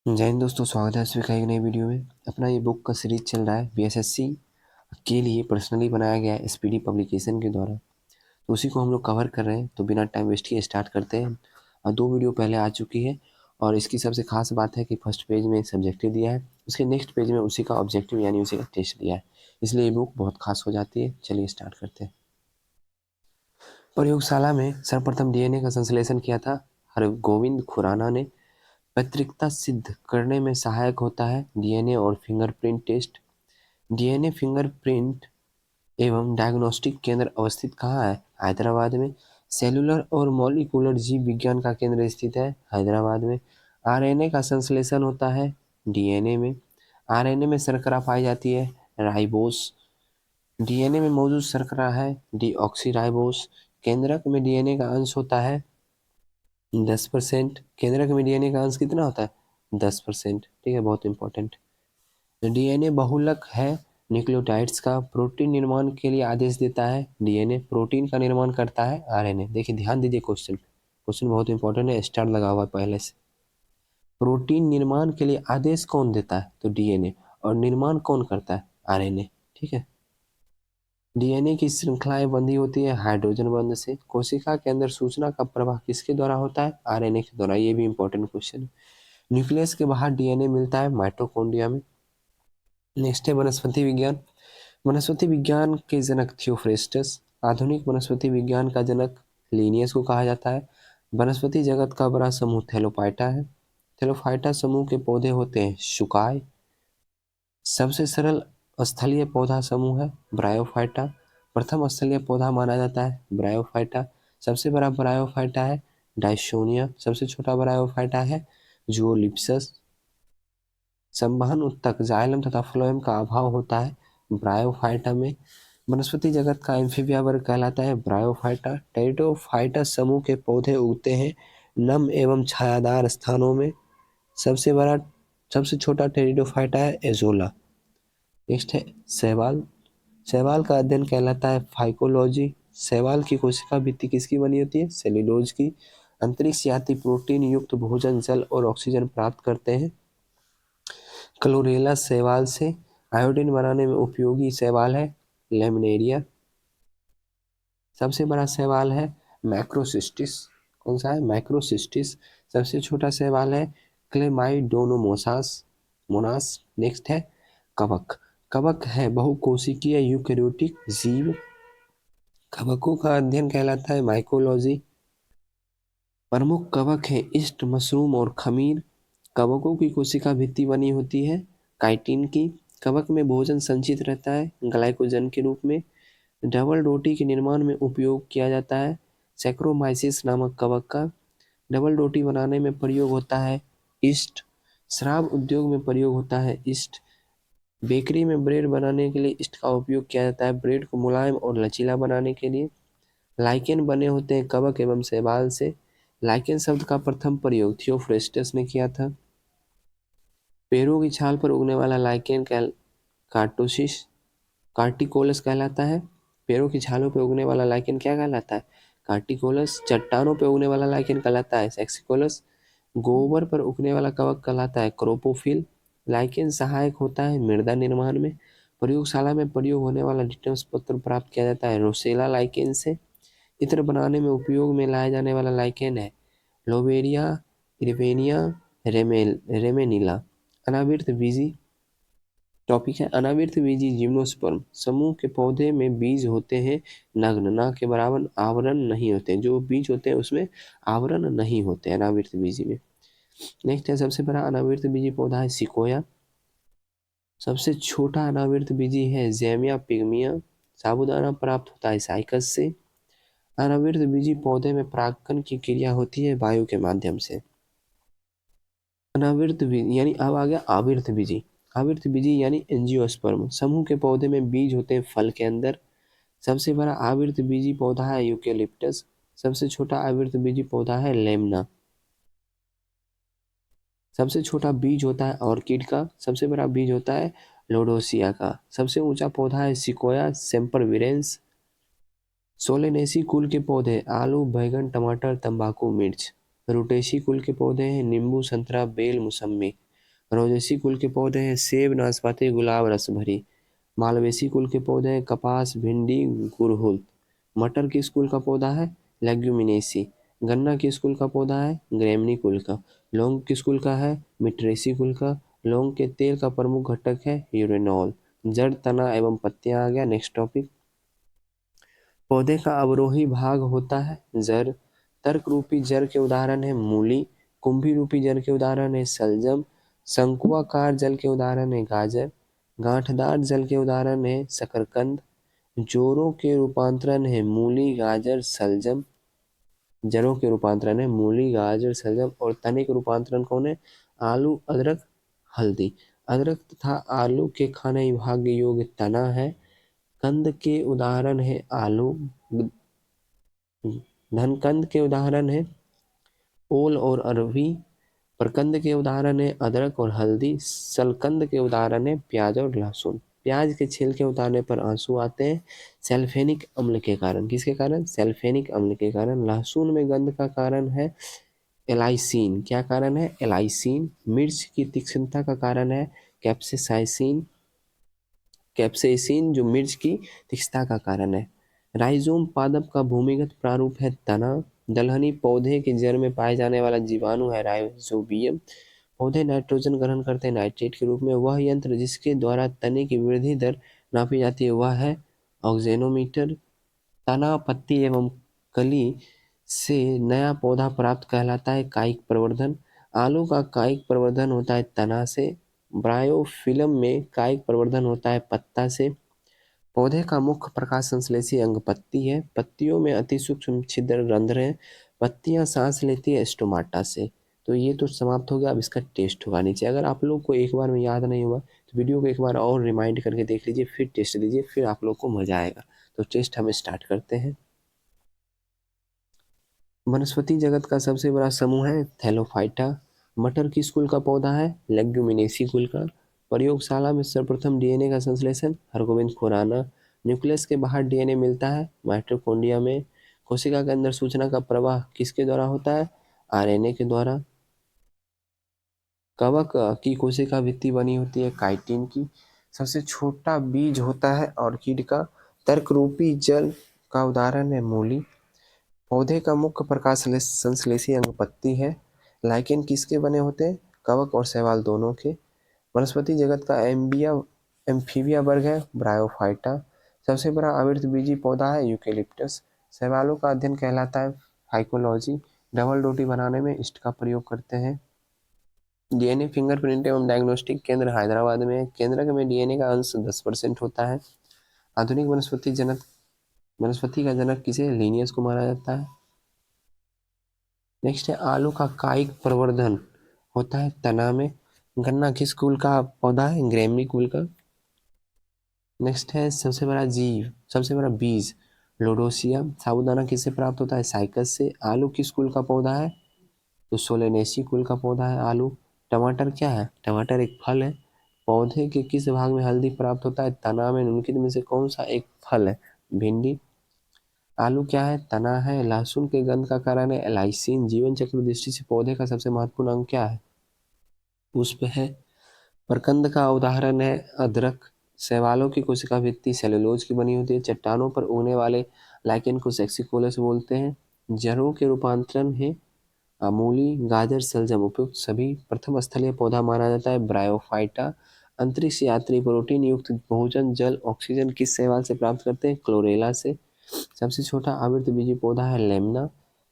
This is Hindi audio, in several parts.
जय हिंद दोस्तों, स्वागत है इस वीक का एक नई वीडियो में। अपना ये बुक का सीरीज चल रहा है बीएसएससी के लिए पर्सनली बनाया गया है एसपीडी पब्लिकेशन के द्वारा। तो उसी को हम लोग कवर कर रहे हैं। तो बिना टाइम वेस्ट किए स्टार्ट करते हैं। और 2 वीडियो पहले आ चुकी है और इसकी सबसे खास बात है कि फर्स्ट पेज में सब्जेक्टिव दिया है, उसके नेक्स्ट पेज में उसी का ऑब्जेक्टिव यानी उसी का टेस्ट दिया है, इसलिए ये बुक बहुत खास हो जाती है। चलिए स्टार्ट करते हैं। प्रयोगशाला में सर्वप्रथम डीएनए का संश्लेषण किया था हरगोविंद खुराना ने। पैतृकता सिद्ध करने में सहायक होता है डीएनए और फिंगरप्रिंट टेस्ट। डीएनए फिंगरप्रिंट एवं डायग्नोस्टिक केंद्र अवस्थित कहाँ है? हैदराबाद में। सेलुलर और मॉलिक्यूलर जीव विज्ञान का केंद्र स्थित है हैदराबाद में। आरएनए का संश्लेषण होता है डीएनए में। आरएनए में शर्करा पाई जाती है राइबोस। डीएनए में मौजूद शर्करा है डीऑक्सीराइबोस। केंद्रक में डीएनए का अंश होता है 10%। केंद्रक में डीएनए का अंश कितना होता है? 10%। ठीक है, बहुत इंपॉर्टेंट। डीएनए बहुलक है न्यूक्लियोटाइड्स का। प्रोटीन निर्माण के लिए आदेश देता है डीएनए। प्रोटीन का निर्माण करता है आरएनए। देखिए ध्यान दीजिए, क्वेश्चन बहुत इंपॉर्टेंट है, स्टार लगा हुआ है पहले से। प्रोटीन निर्माण के लिए आदेश कौन देता है? तो डीएनए। और निर्माण कौन करता है? आरएनए। ठीक है। डीएनए की श्रृंखलाएं बंधी होती है हाइड्रोजन बंध से। कोशिका के अंदर सूचना का प्रवाह किसके द्वारा होता है? आरएनए के द्वारा। ये भी इंपॉर्टेंट क्वेश्चन है। न्यूक्लियस के बाहर डीएनए मिलता है माइटोकॉन्ड्रिया में। नेक्स्ट है वनस्पति विज्ञान। वनस्पति विज्ञान के जनक थियोफ्रेस्टस। आधुनिक वनस्पति विज्ञान का जनक लिनियस को कहा जाता है। वनस्पति जगत का बड़ा समूह थैलोफाइटा है। थैलोफाइटा समूह के पौधे होते हैं शुकाय। सबसे सरल स्थलीय पौधा समूह है ब्रायोफाइटा। प्रथम स्थलीय पौधा माना जाता है ब्रायोफाइटा। सबसे बड़ा ब्रायोफाइटा है डायसोनिया। सबसे छोटा ब्रायोफाइटा है जुओलिप्सस। संवहन उत्तक जाइलम तथा फ्लोएम का अभाव होता है ब्रायोफाइटा में। वनस्पति जगत का एम्फीबिया वर्ग कहलाता है ब्रायोफाइटा। टेरिडोफाइटा समूह के पौधे उगते हैं नम एवं छायादार स्थानों में। सबसे छोटा टेरिडोफाइटा है एजोला। नेक्स्ट है शैवाल। शैवाल का अध्ययन कहलाता है फाइकोलॉजी। शैवाल की कोशिका भित्ति किसकी बनी होती है? सेल्यूलोज की। अंतरिक्ष यात्री प्रोटीन युक्त भोजन जल और ऑक्सीजन प्राप्त करते हैं क्लोरेला शैवाल से। आयोडीन बनाने में उपयोगी शैवाल है लेमिनेरिया। सबसे बड़ा शैवाल है मैक्रोसिस्टिस। कौन सा है? मैक्रोसिस्टिस। सबसे छोटा शैवाल है क्लेमाइडोनोमोसास मोनास। नेक्स्ट है कवक। कवक है बहुकोशिकीय यूकेरियोटिक जीव। कवकों का अध्ययन कहलाता है माइकोलॉजी। प्रमुख कवक है ईस्ट, मशरूम और खमीर। कवकों की कोशिका भित्ति बनी होती है काइटिन की। कवक में भोजन संचित रहता है ग्लाइकोजन के रूप में। डबल रोटी के निर्माण में उपयोग किया जाता है सैक्रोमाइसिस नामक कवक का। डबल रोटी बनाने में प्रयोग होता है ईस्ट। शराब उद्योग में प्रयोग होता है ईस्ट। बेकरी में ब्रेड बनाने के लिए ईस्ट का उपयोग किया जाता है ब्रेड को मुलायम और लचीला बनाने के लिए। लाइकेन बने होते हैं कवक एवं शैवाल से। लाइकेन शब्द का प्रथम प्रयोग थियोफ्रेस्टस ने किया था। पेड़ों की छाल पर उगने वाला लाइकेन कार्टोसिस कार्टिकोलस कहलाता है। पेड़ों की छालों पर उगने वाला लाइकेन क्या कहलाता है? कार्टिकोलस। चट्टानों पर उगने वाला लाइकेन कहलाता है सेक्सिकोलस। गोबर पर उगने वाला कवक कहलाता है क्रोपोफिल। लाइकेन सहायक होता है मृदा निर्माण में। प्रयोगशाला में प्रयोग होने वाला लिटमस पत्र प्राप्त किया जाता है रोसेला लाइकेन से। इत्र बनाने में उपयोग में लाया जाने वाला लाइकेन है लोबेरिया इरवेनिया रेमेनिला। अनावृत बीजी टॉपिक है अनावृत बीजी जिम्नोस्पर्म समूह के पौधे में बीज होते हैं नग्न, ना के बराबर आवरण नहीं होते। जो बीज होते हैं उसमें आवरण नहीं होते अनावृत बीजी में। नेक्स्ट है सबसे बड़ा अनावृत बीजी पौधा है सिकोया। सबसे छोटा अनावृत बीजी है जैमिया पिग्मिया। साबूदाना प्राप्त होता है साइकस से। अनावृत बीजी पौधे में परागकण की क्रिया होती है वायु के माध्यम से। अनावृत बीजी यानी अब आ गया आवृत बीजी। आवृत बीजी यानी एंजियोस्पर्म समूह के पौधे में बीज होते हैं फल के अंदर। सबसे बड़ा आवृत बीजी पौधा है यूकेलिप्टस। सबसे छोटा आवृत बीजी पौधा है लेमना। सबसे छोटा बीज होता है ऑर्किड का। सबसे बड़ा बीज होता है लोडोसिया का। सबसे ऊंचा पौधा है सिकोया सेम्परविरेंस। सोलेनेसी कुल के पौधे आलू बैगन टमाटर तंबाकू मिर्च। रुटेसी कुल के पौधे हैं नींबू संतरा बेल मौसम्मी। रोजेसी कुल के पौधे हैं सेब, नाशपाती, गुलाब, रसभरी। मालवेसी कुल के पौधे हैं कपास, भिंडी, गुड़हल। मटर किस कुल का पौधा है? लेग्यूमिनेसी। गन्ना किस कुल का पौधा है? ग्रेमनी कुल का। लौंग किस कुल का है? मिट्रेसी कुल का। लौंग के तेल का प्रमुख घटक है यूरेनॉल। जड़, तना एवं पत्तियां आ गया। Next topic. पौधे का अवरोही भाग होता है जड़। तर्क रूपी जड़ के उदाहरण है मूली। कुंभी रूपी जड़ के उदाहरण है सलजम। शंकुआकार जल के उदाहरण है गाजर। गांठदार जल के उदाहरण है शकरकंद। जोड़ों के रूपांतरण है मूली, गाजर, सलजम। जड़ों के रूपांतरण है मूली, गाजर, सलजम। और तने के रूपांतरण कौन है? आलू, अदरक, हल्दी। अदरक तथा आलू के खाने भाग्य योग्य तना है। कंद के उदाहरण है आलू। धनकंद के उदाहरण है ओल और अरवी। प्रकंद के उदाहरण है अदरक और हल्दी। सलकंद के उदाहरण है प्याज और लहसुन। प्याज के छील के उतारने पर आंसू आते हैं सल्फेनिक अम्ल के कारण। किसके कारण? सल्फेनिक अम्ल के कारण। लहसुन में गंध का कारण है एलाइसिन। क्या कारण है? एलाइसिन। मिर्च की तीक्ष्णता का कारण है कैप्सेसाइसिन। कैप्सेसिन जो मिर्च की तीक्ष्णता का कारण है। राइजोम पादप का भूमिगत प्रारूप है तना। दलहनी पौधे के जड़ में पाए जाने वाला जीवाणु है राइजोबियम। पौधे नाइट्रोजन ग्रहण करते हैं नाइट्रेट के रूप में। वह यंत्र जिसके द्वारा तने की वृद्धि दर नापी जाती है वह है ऑक्जेनोमीटर। तना, पत्ती एवं कली से नया पौधा प्राप्त कहलाता है कायिक प्रवर्धन। आलू का कायिक प्रवर्धन होता है तना से। ब्रायोफिल्म में कायिक प्रवर्धन होता है पत्ता से। पौधे का मुख्य प्रकाश संश्लेषी अंग पत्ती है। पत्तियों में अति सूक्ष्म छिद्र रंध्र हैं। पत्तियां सांस लेती है स्टोमाटा से। तो ये तो समाप्त हो गया। अब इसका टेस्ट होगा नीचे। अगर आप लोग को एक बार में याद नहीं हुआ तो वीडियो को एक बार और रिमाइंड करके देख लीजिए, फिर टेस्ट दीजिए, फिर आप लोग को मजा आएगा। तो टेस्ट हम स्टार्ट करते हैं। वनस्पति जगत का सबसे बड़ा समूह है थैलोफाइटा। मटर किस कुल का पौधा है? लेग्यूमिनेसी कुल का। प्रयोगशाला में सर्वप्रथम डीएनए का संश्लेषण हरगोविंद खुराना। न्यूक्लियस के बाहर डीएनए मिलता है माइटोकॉन्ड्रिया में। कोशिका के अंदर सूचना का प्रवाह किसके द्वारा होता है? आरएनए के द्वारा। कवक की कोशिका भित्ति बनी होती है काइटिन की। सबसे छोटा बीज होता है ऑर्किड का। तर्क रूपी जल का उदाहरण है मूली। पौधे का मुख्य प्रकाश संश्लेषी अंग पत्ती है। लाइकेन किसके बने होते हैं? कवक और शैवाल दोनों के। वनस्पति जगत का एम्फीबिया वर्ग है ब्रायोफाइटा। सबसे बड़ा आवृतबीजी पौधा है यूकेलिप्टस। शैवालों का अध्ययन कहलाता है फाइकोलॉजी। डबल रोटी बनाने में ईस्ट का प्रयोग करते हैं। डीएनए फिंगरप्रिंट एवं डायग्नोस्टिक केंद्र हैदराबाद में है। केंद्रक में डीएनए का अंश 10% होता है। आधुनिक वनस्पति का जनक किसे? लिनियस को माना जाता है। नेक्स्ट है आलू का कायिक प्रवर्धन होता है तना में। गन्ना किस कुल का पौधा है? ग्रेमनी कुल का। नेक्स्ट है सबसे बड़ा बीज लोडोसिया। साबूदाना किससे प्राप्त होता है? साइकस से। आलू किस कुल का पौधा है? तो सोलेनेसी कुल का पौधा है आलू। टमाटर क्या है? टमाटर एक फल है। पौधे के किस भाग में हल्दी प्राप्त होता है? तना में। निम्नलिखित में से कौन सा एक फल है? भिंडी। आलू क्या है? तना है। लहसुन के गंध का कारण है एलाइसिन। जीवन चक्र दृष्टि से पौधे का सबसे महत्वपूर्ण अंग क्या है? पुष्प है। प्रकंद का उदाहरण है अदरक। शैवालों की कोशिका भित्ति सेलुलोज की बनी होती है। चट्टानों पर उगने वाले लाइकेन को सेक्सिकोलस बोलते हैं। जड़ों के रूपांतरण है मूली, गाजर, शलजम। उपयुक्त सभी। प्रथम स्थलीय पौधा माना जाता है ब्रायोफाइटा। अंतरिक्ष यात्री प्रोटीन युक्त भोजन जल ऑक्सीजन किस शैवाल से प्राप्त करते हैं? क्लोरेला से। सबसे छोटा आवृतबीजी पौधा है लेमना।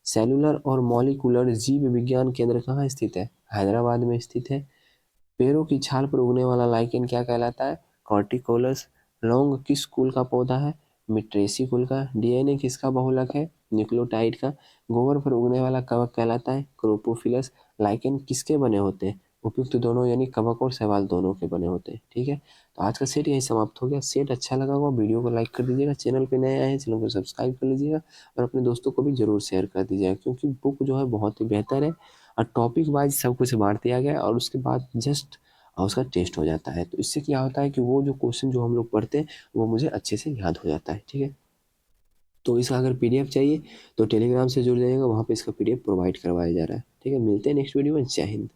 सेलुलर और मॉलिक्यूलर जीव विज्ञान केंद्र कहाँ स्थित है? हैदराबाद में स्थित है। पेड़ों की छाल पर उगने वाला लाइकेन क्या कहलाता है? कॉर्टिकोलस। लौंग किस कुल का पौधा है? मिट्रेसी कुल का। डीएनए किसका बहुलक है? न्यूक्लियोटाइड का। गोबर पर उगने वाला कवक कहलाता है क्रोपोफिलस। लाइकेन किसके बने होते हैं? उपयुक्त दोनों यानी कवक और शैवाल दोनों के बने होते हैं। ठीक है, तो आज का सेट यही समाप्त हो गया। सेट अच्छा लगा होगा वीडियो को लाइक कर दीजिएगा। चैनल पे नए आए हैं चैनल को सब्सक्राइब कर लीजिएगा और अपने दोस्तों को भी जरूर शेयर कर दीजिएगा, क्योंकि बुक जो है बहुत ही बेहतर है और टॉपिक वाइज सब कुछ बांट दिया गया है और उसके बाद जस्ट उसका टेस्ट हो जाता है। तो इससे क्या होता है कि वो जो क्वेश्चन जो हम लोग पढ़ते हैं वो मुझे अच्छे से याद हो जाता है। ठीक है, तो इसका अगर पीडीएफ चाहिए तो टेलीग्राम से जुड़ जाइएगा, वहाँ पे इसका पीडीएफ प्रोवाइड करवाया जा रहा है। ठीक है, मिलते हैं नेक्स्ट वीडियो में। जय हिंद।